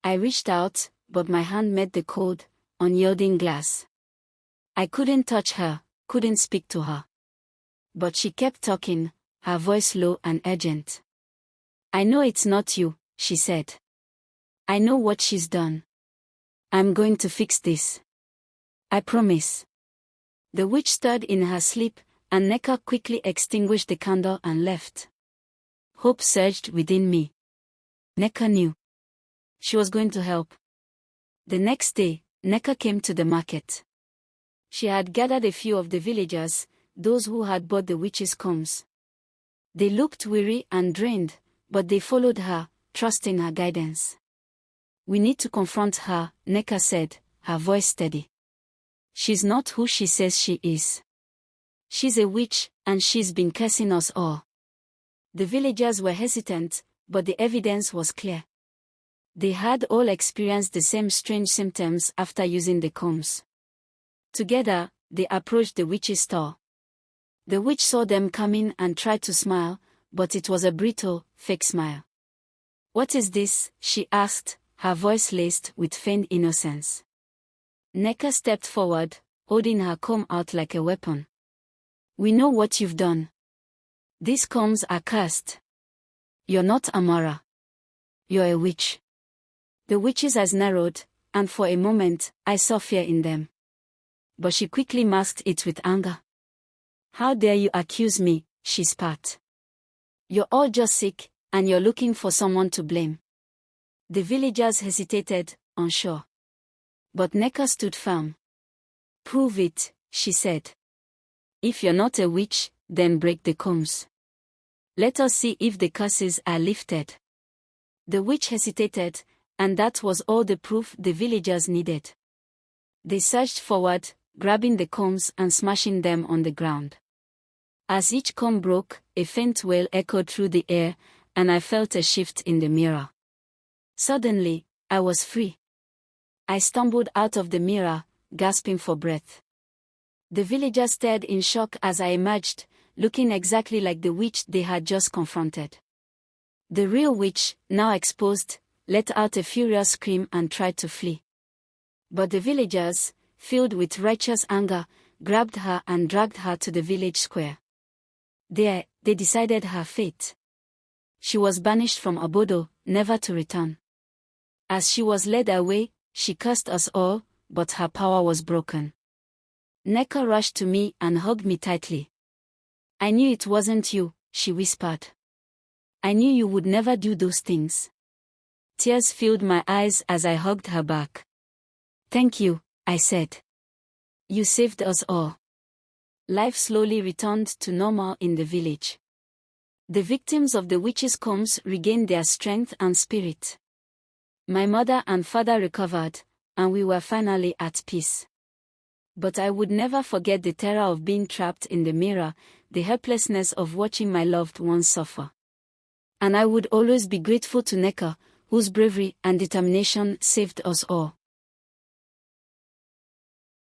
I reached out, but my hand met the cold, unyielding glass. I couldn't touch her, couldn't speak to her. But she kept talking, her voice low and urgent. I know it's not you, she said. I know what she's done. I'm going to fix this. I promise. The witch stirred in her sleep, and Nneka quickly extinguished the candle and left. Hope surged within me. Nneka knew. She was going to help. The next day, Nneka came to the market. She had gathered a few of the villagers, those who had bought the witch's combs. They looked weary and drained, but they followed her, trusting her guidance. We need to confront her, Nneka said, her voice steady. She's not who she says she is. She's a witch, and she's been cursing us all. The villagers were hesitant, but the evidence was clear. They had all experienced the same strange symptoms after using the combs. Together, they approached the witch's store. The witch saw them coming and tried to smile, but it was a brittle, fake smile. What is this? She asked, her voice laced with feigned innocence. Nneka stepped forward, holding her comb out like a weapon. We know what you've done. These combs are cursed. You're not Amara. You're a witch. The witch's eyes narrowed, and for a moment, I saw fear in them. But she quickly masked it with anger. How dare you accuse me, she spat. You're all just sick, and you're looking for someone to blame. The villagers hesitated, unsure. But Nneka stood firm. Prove it, she said. If you're not a witch, then break the combs. Let us see if the curses are lifted. The witch hesitated, and that was all the proof the villagers needed. They surged forward, grabbing the combs and smashing them on the ground. As each comb broke, a faint wail echoed through the air, and I felt a shift in the mirror. Suddenly, I was free. I stumbled out of the mirror, gasping for breath. The villagers stared in shock as I emerged, looking exactly like the witch they had just confronted. The real witch, now exposed, let out a furious scream and tried to flee. But the villagers, filled with righteous anger, grabbed her and dragged her to the village square. There, they decided her fate. She was banished from Obodo, never to return. As she was led away, she cursed us all, but her power was broken. Nneka rushed to me and hugged me tightly. I knew it wasn't you, she whispered. I knew you would never do those things. Tears filled my eyes as I hugged her back. Thank you, I said. You saved us all. Life slowly returned to normal in the village. The victims of the witch's combs regained their strength and spirit. My mother and father recovered, and we were finally at peace. But I would never forget the terror of being trapped in the mirror, the helplessness of watching my loved ones suffer. And I would always be grateful to Nneka, whose bravery and determination saved us all.